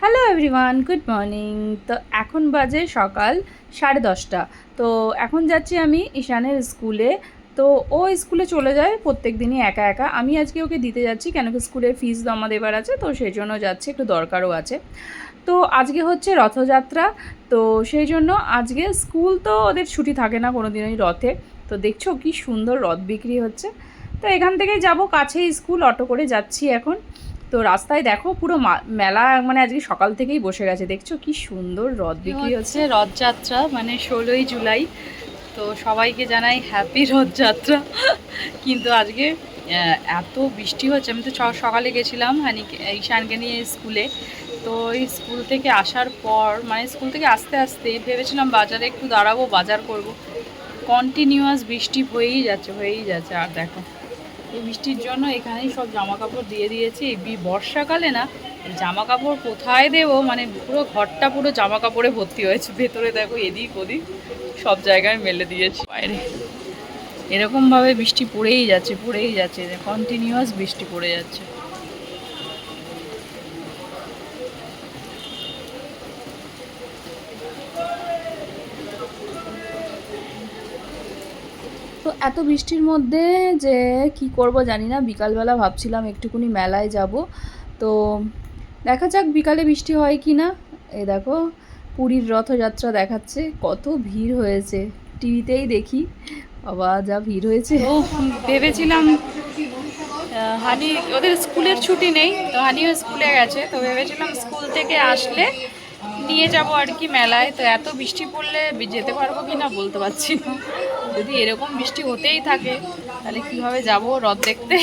Hello everyone, good morning. তো এখন বাজে সকাল 10:30। তো এখন যাচ্ছি আমি ঈশানের স্কুলে। তো ও স্কুলে চলে যায় প্রত্যেক দিনই একা একা। আমি আজকে ওকে দিতে যাচ্ছি, কেন কি স্কুলের ফিস জমা দেবার আছে, তো সেই জন্য যাচ্ছি, একটু দরকারও আছে। তো আজকে হচ্ছে রথযাত্রা, তো সেই জন্য আজকে স্কুল তো ওদের ছুটি থাকে না কোনো দিনই রথে। তো দেখছো কি সুন্দর রথ বিক্রি হচ্ছে। তো এখান থেকে যাব, কাছেই স্কুল, অটো করে যাচ্ছি এখন। তো রাস্তায় দেখো পুরো মেলা, মানে আজকে সকাল থেকেই বসে গেছে, দেখছো কি সুন্দর রথ বিক্রি হচ্ছে। রথযাত্রা মানে 16ই জুলাই। তো সবাইকে জানাই হ্যাপি রথযাত্রা। কিন্তু আজকে এত বৃষ্টি হচ্ছে। আমি তো সকালে গেছিলাম ঈশানকে নিয়ে স্কুলে। তো এই স্কুল থেকে আসার পর, মানে স্কুল থেকে আস্তে আস্তে ভেবেছিলাম বাজারে একটু দাঁড়াবো, বাজার করব। কন্টিনিউয়াস বৃষ্টি হয়েই যাচ্ছে। আর দেখো এই বৃষ্টির জন্য এখানেই সব জামা কাপড় দিয়ে দিয়েছি। এই বর্ষাকালে না জামা কাপড় কোথায় দেবো, মানে পুরো ঘরটা পুরো জামা কাপড়ে ভর্তি হয়েছে। ভেতরে দেখো এদিক ওদিক সব জায়গায় মেলে দিয়েছি। বাইরে এরকমভাবে বৃষ্টি পড়েই যাচ্ছে, কন্টিনিউয়াস বৃষ্টি পড়ে যাচ্ছে। তো এত বৃষ্টির মধ্যে যে কি করব জানি না। বিকালবেলা ভাবছিলাম একটুকুনি মেলায় যাব। তো দেখা যাক বিকালে বৃষ্টি হয় কি না। এই দেখো পুরীর রথযাত্রা দেখাচ্ছে, কত ভিড় হয়েছে, টিভিতেই দেখি। বাবা যা ভিড় হয়েছে। ও ভেবেছিলাম হানি, ওদের স্কুলের ছুটি নেই, তো হানিও স্কুলে গেছে। তো ভেবেছিলাম স্কুল থেকে আসলে নিয়ে যাব আর কি মেলায়। তো এত বৃষ্টি পড়লে যেতে পারবো কি না বলতে পারছি না। যদি এরকম বৃষ্টি হতেই থাকে তাহলে কীভাবে যাব রথ দেখতে।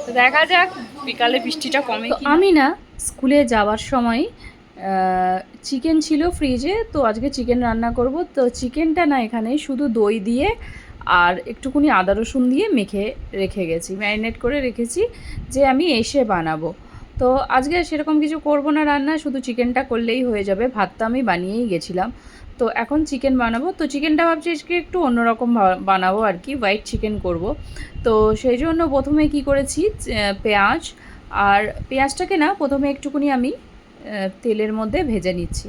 তো দেখা যাক বিকালে বৃষ্টিটা কমে। আমি না স্কুলে যাওয়ার সময় চিকেন ছিল ফ্রিজে, তো আজকে চিকেন রান্না করব। তো চিকেনটা না এখানে শুধু দই দিয়ে আর একটুকুনি আদা রসুন দিয়ে মেখে রেখে গেছি, ম্যারিনেট করে রেখেছি, যে আমি এসে বানাবো। তো আজকে সেরকম কিছু করব না রান্না, শুধু চিকেনটা করলেই হয়ে যাবে। ভাতটা আমি বানিয়েই গেছিলাম। তো এখন চিকেন বানাবো। তো চিকেনটা ভাবছি আজকে একটু অন্যরকম বানাবো আর কি, হোয়াইট চিকেন করব। তো সেই জন্য প্রথমে কি করেছি, পেঁয়াজ আর পেঁয়াজটাকে না প্রথমে একটুকুনি আমি তেলের মধ্যে ভেজে নিচ্ছি,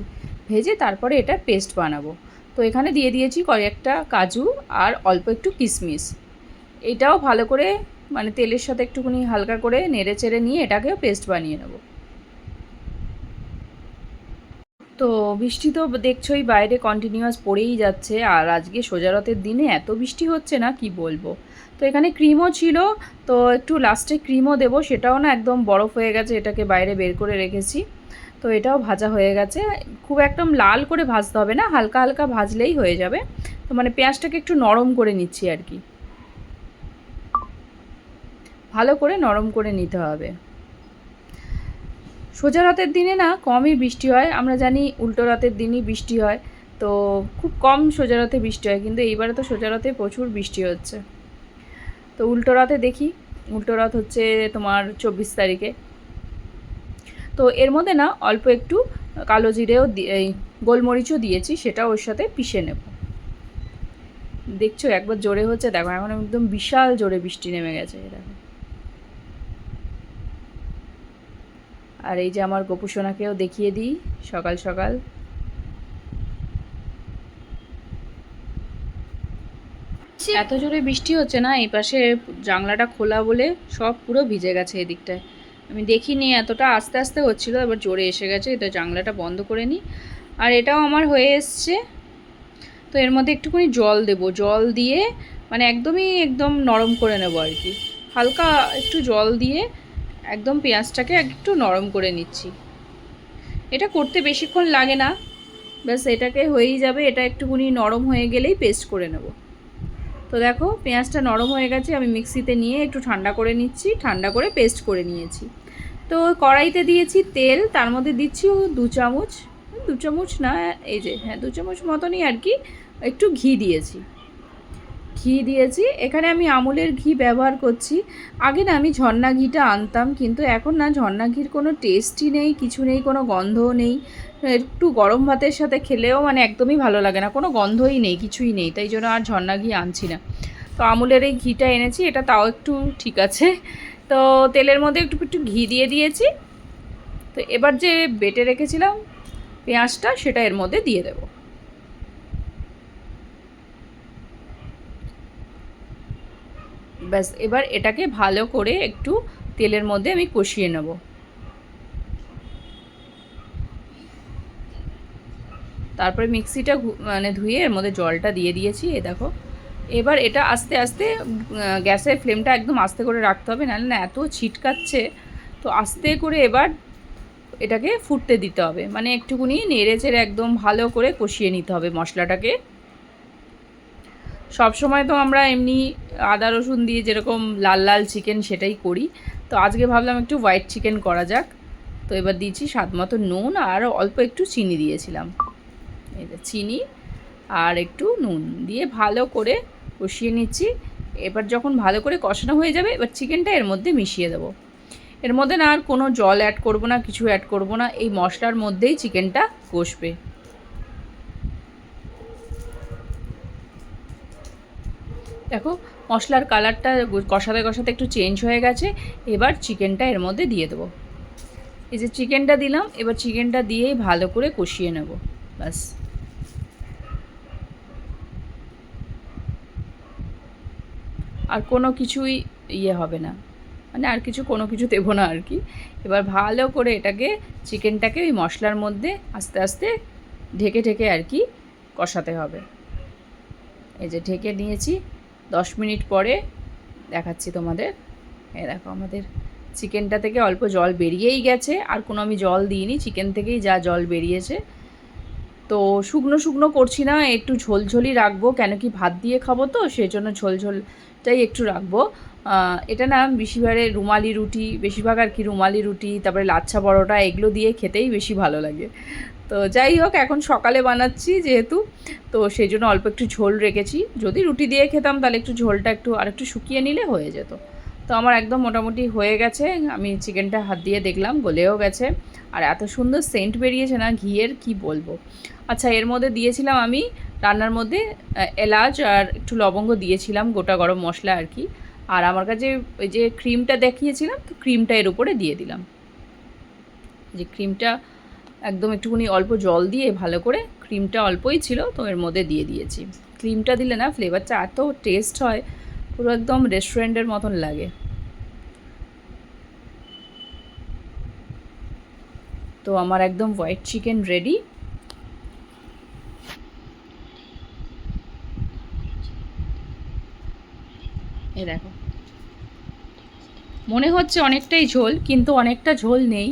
ভেজে তারপরে এটা পেস্ট বানাবো। তো এখানে দিয়ে দিয়েছি কয়েকটা কাজু আর অল্প একটু কিশমিশ। এটাও ভালো করে মানে তেলের সাথে একটুখানি হালকা করে নেড়ে চেড়ে নিয়ে এটাকেও পেস্ট বানিয়ে নেব। তো বৃষ্টি তো দেখছোই বাইরে কন্টিনিউয়াস পড়েই যাচ্ছে। আর আজকে সোজা রথের দিনে এত বৃষ্টি হচ্ছে না কি বলবো। তো এখানে ক্রিমও ছিল, তো একটু লাস্টে ক্রিমও দেবো, সেটাও না একদম বরফ হয়ে গেছে, এটাকে বাইরে বের করে রেখেছি। তো এটাও ভাজা হয়ে গেছে। খুব একদম লাল করে ভাজতে হবে না, হালকা হালকা ভাজলেই হয়ে যাবে। তো মানে পেঁয়াজটাকে একটু নরম করে নিচ্ছি আর কি, ভালো করে নরম করে নিতে হবে। সোজা রথের দিনে না কমই বৃষ্টি হয়, আমরা জানি উল্টো রথের দিনই বৃষ্টি হয়। তো খুব কম সোজা রথে বৃষ্টি হয়, কিন্তু এইবারে তো সোজা রথে প্রচুর বৃষ্টি হচ্ছে। তো উল্টো রথে দেখি, উল্টো রথ হচ্ছে তোমার 24 তারিখে। তো এর মধ্যে না অল্প একটু কালো জিরেও এই গোলমরিচও দিয়েছি, সেটা ওর সাথে পিষে নেব। দেখছো একবার জোরে হচ্ছে, দেখো এখন একদম বিশাল জোরে বৃষ্টি নেমে গেছে দেখো। আর এই যে আমার গোপুসোনাকেও দেখিয়ে দিই সকাল সকাল। এত জোরে বৃষ্টি হচ্ছে না, এই পাশে জানলাটা খোলা বলে সব পুরো ভিজে গেছে এদিকটায়। আমি দেখিনি, এতটা আস্তে আস্তে হচ্ছিল, এবার জোরে এসে গেছে। এটা জানলাটা বন্ধ করে নিই। আর এটাও আমার হয়ে এসছে। তো এর মধ্যে একটুখানি জল দেব, জল দিয়ে মানে একদম নরম করে নেব আর কি। হালকা একটু জল দিয়ে একদম পেঁয়াজটাকে একটু নরম করে নিচ্ছি। এটা করতে বেশিক্ষণ লাগে না, ব্যাস এটাকে হয়েই যাবে। এটা একটুখানি নরম হয়ে গেলেই পেস্ট করে নেব। তো দেখো পেঁয়াজটা নরম হয়ে গেছে, আমি মিক্সিতে নিয়ে একটু ঠান্ডা করে নিচ্ছি, ঠান্ডা করে পেস্ট করে নিয়েছি। তো কড়াইতে দিয়েছি তেল, তার মধ্যে দিচ্ছি 2 চামচ, 2 চামচ না, এই যে হ্যাঁ 2 চামচ মতনই আর কি, একটু ঘি দিয়েছি। এখানে আমি আমুলের ঘি ব্যবহার করছি। আগে না আমি ঝর্ণা ঘিটা আনতাম, কিন্তু এখন না ঝর্ণা ঘির কোনো টেস্টই নেই, কিছু নেই, কোনো গন্ধও নেই। একটু গরম ভাতের সাথে খেলেও মানে একদমই ভালো লাগে না, কোনো গন্ধই নেই, কিছুই নেই, তাই জন্য আর ঝর্ণা ঘি আনছি না। তো আমুলের এই ঘিটা এনেছি, এটা তাও একটু ঠিক আছে। তো তেলের মধ্যে একটু একটু ঘি দিয়ে দিয়েছি। তো এবার যে বেটে রেখেছিলাম পেঁয়াজটা সেটা এর মধ্যে দিয়ে দেব। ব্যাস, এবার এটাকে ভালো করে একটু তেলের মধ্যে আমি কষিয়ে নেব। তারপরে মিক্সিটা মানে ধুয়ে এর মধ্যে জলটা দিয়ে দিয়েছি। এ দেখো, এবার এটা আস্তে আস্তে গ্যাসের ফ্লেমটা একদম আস্তে করে রাখতে হবে, নাহলে না এত ছিটকাচ্ছে। তো আস্তে করে এবার এটাকে ফুটতে দিতে হবে, মানে একটুকুনি নেড়ে চেড়ে একদম ভালো করে কষিয়ে নিতে হবে মশলাটাকে। সব সময় তো আমরা এমনি আদা রসুন দিয়ে যেরকম লাল লাল চিকেন সেটাই করি, তো আজকে ভাবলাম একটু হোয়াইট চিকেন করা যাক। তো এবার দিয়েছি স্বাদ মতো নুন, আর অল্প একটু চিনি দিয়েছিলাম। এই যে চিনি আর একটু নুন দিয়ে ভালো করে কষিয়ে নিচ্ছি। এবার যখন ভালো করে কষানো হয়ে যাবে, এবার চিকেনটা এর মধ্যে মিশিয়ে দেবো। এর মধ্যে না আর কোনো জল অ্যাড করব না, কিছু অ্যাড করব না, এই মশলার মধ্যেই চিকেনটা কষবে। দেখো মশলার কালারটা কষাতে কষাতে একটু চেঞ্জ হয়ে গেছে। এবার চিকেনটা এর মধ্যে দিয়ে দেবো। এই যে চিকেনটা দিলাম, এবার চিকেনটা দিয়েই ভালো করে কষিয়ে নেব। ব্যাস, আর কোনো কিছুই হবে না, মানে আর কোনো কিছু দেবো না আর কি। এবার ভালো করে এটাকে চিকেনটাকে ওই মশলার মধ্যে আস্তে আস্তে ঢেকে ঢেকে আর কি কষাতে হবে। এই যে ঢেকে নিয়েছি, 10 মিনিট পরে দেখাচ্ছি তোমাদের। এই দেখো আমাদের চিকেনটা থেকে অল্প জল বেরিয়েই গেছে, আর কোনো আমি জল দিইনি, চিকেন থেকেই যা জল বেরিয়েছে। তো শুকনো শুকনো করছি না, একটু ঝোলঝোলই রাখবো, কেন কি ভাত দিয়ে খাবো তো সেই জন্য ঝোলঝোলটাই একটু রাখবো। এটা না বেশিরভাগ রুমালি রুটি, বেশিরভাগ আর কি রুমালি রুটি, তারপরে লাচ্ছা পরোটা, এগুলো দিয়ে খেতেই বেশি ভালো লাগে। তো যাই হোক, এখন সকালে বানাচ্ছি যেহেতু, তো সেই জন্য অল্প একটু ঝোল রেখেছি। যদি রুটি দিয়ে খেতাম তাহলে একটু ঝোলটা একটু শুকিয়ে নিলে হয়ে যেত। তো আমার একদম মোটামুটি হয়ে গেছে। আমি চিকেনটা হাত দিয়ে দেখলাম গলেও গেছে, আর এত সুন্দর সেন্ট বেরিয়েছে না ঘিয়ের, কি বলবো। আচ্ছা, এর মধ্যে দিয়েছিলাম আমি রান্নার মধ্যে এলাচ আর একটু লবঙ্গ দিয়েছিলাম, গোটা গরম মশলা আর কি। আর আমার কাছে ওই যে ক্রিমটা দেখিয়েছিলাম, তো ক্রিমটা এর উপরে দিয়ে দিলাম। যে ক্রিমটা একদম একটুখানি অল্প জল দিয়ে ভালো করে, ক্রিমটা অল্পই ছিল তো এর মধ্যে দিয়ে দিয়েছি। ক্রিমটা দিলে না ফ্লেভারটা এত টেস্ট হয়, পুরো একদম রেস্টুরেন্টের মতন লাগে। তো আমার একদম হোয়াইট চিকেন রেডি। এ দেখো, মনে হচ্ছে অনেকটাই ঝোল, কিন্তু অনেকটা ঝোল নেই।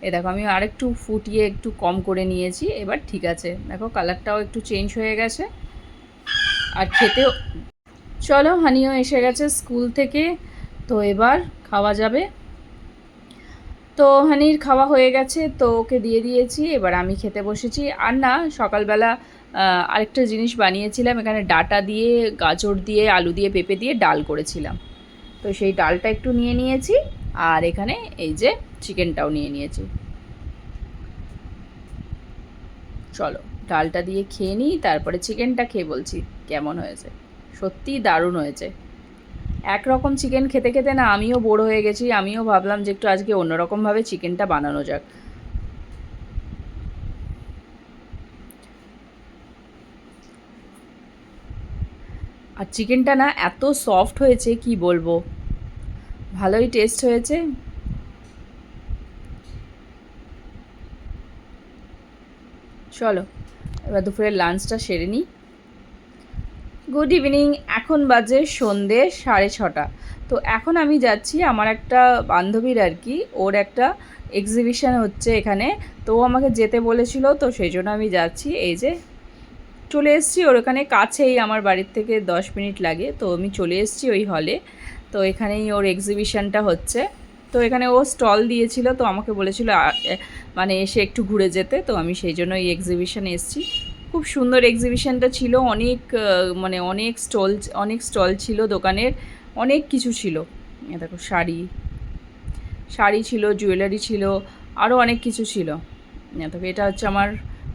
এ দেখো আমি আরেকটু ফুটিয়ে একটু কম করে নিয়েছি, এবার ঠিক আছে। দেখো কালারটাও একটু চেঞ্জ হয়ে গেছে, আর খেতেও। চলো, হানিও এসে গেছে স্কুল থেকে, তো এবার খাওয়া যাবে। তো হানির খাওয়া হয়ে গেছে, তো ওকে দিয়ে দিয়েছি, এবার আমি খেতে বসেছি। আর না, সকালবেলা আরেকটা জিনিস বানিয়েছিলাম, এখানে ডাটা দিয়ে, গাজর দিয়ে, আলু দিয়ে, পেঁপে দিয়ে ডাল করেছিলাম। তো সেই ডালটা একটু নিয়ে নিয়েছি, আর এখানে এই যে চিকেনটাও নিয়ে নিয়েছি। চলো ডালটা দিয়ে খেয়ে নিই, তারপরে চিকেনটা খেয়ে বলছি কেমন হয়েছে। সত্যিই দারুণ হয়েছে। একরকম চিকেন খেতে খেতে না আমিও বোর হয়ে গেছি, আমিও ভাবলাম যে একটু আজকে অন্যরকমভাবে চিকেনটা বানানো যাক। আর চিকেনটা না এত সফট হয়েছে কি বলবো, ভালোই টেস্ট হয়েছে। চলো এবার দুপুরের লাঞ্চটা সেরে নিই। গুড ইভিনিং, এখন বাজে সন্ধে 6:30। তো এখন আমি যাচ্ছি আমার একটা বান্ধবীর আর কি, ওর একটা এক্সিবিশান হচ্ছে এখানে, তো ও আমাকে যেতে বলেছিল, তো সেই জন্য আমি যাচ্ছি। এই যে চলে এসেছি, ওর ওখানে কাছেই, আমার বাড়ির থেকে 10 মিনিট লাগে, তো আমি চলে এসেছি ওই হলে। তো এখানেই ওর এক্সিবিশানটা হচ্ছে। তো এখানে ও স্টল দিয়েছিল, তো আমাকে বলেছিল মানে এসে একটু ঘুরে যেতে, তো আমি সেই জন্য এই এক্সিবিশানে এসেছি। খুব সুন্দর এক্সিবিশানটা ছিল, অনেক মানে অনেক স্টল ছিল দোকানের, অনেক কিছু ছিল। দেখো শাড়ি শাড়ি ছিল, জুয়েলারি ছিল, আরও অনেক কিছু ছিল। তবে এটা হচ্ছে আমার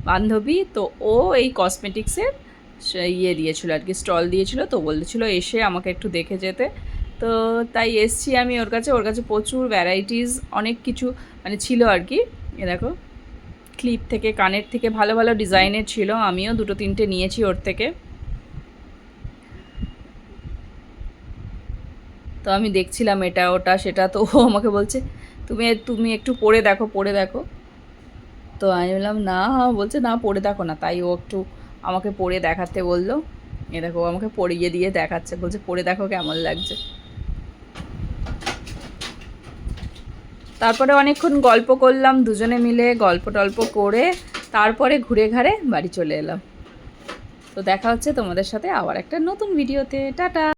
বান্ধবী, তো ও এই কসমেটিক্সের দিয়েছিলো আর কি, স্টল দিয়েছিল, তো বলেছিল এসে আমাকে একটু দেখে যেতে। তো তাই এসছি আমি ওর কাছে। প্রচুর ভ্যারাইটিস অনেক কিছু মানে ছিল আর কি, এ দেখো ক্লিপ থেকে, কানের থেকে ভালো ভালো ডিজাইনের ছিল, আমিও 2-3টে নিয়েছি ওর থেকে। তো আমি দেখছিলাম এটা ওটা সেটা, তো ও আমাকে বলছে তুমি তুমি একটু পরে দেখো, পরে দেখো। তো আমি বললাম না, বলছে না পরে দেখো না, তাই ও একটু আমাকে পরে দেখাতে বললো। এ দেখো আমাকে পরিয়ে দিয়ে দেখাচ্ছে, বলছে পরে দেখো কেমন লাগছে। তারপরে অনেকক্ষণ গল্প করলাম দুজনে মিলে, গল্প টল্প করে তারপরে ঘুরে ঘাড়ে বাড়ি চলে এলাম। তো দেখা হচ্ছে তোমাদের সাথে আবার একটা নতুন ভিডিওতে। টাটা।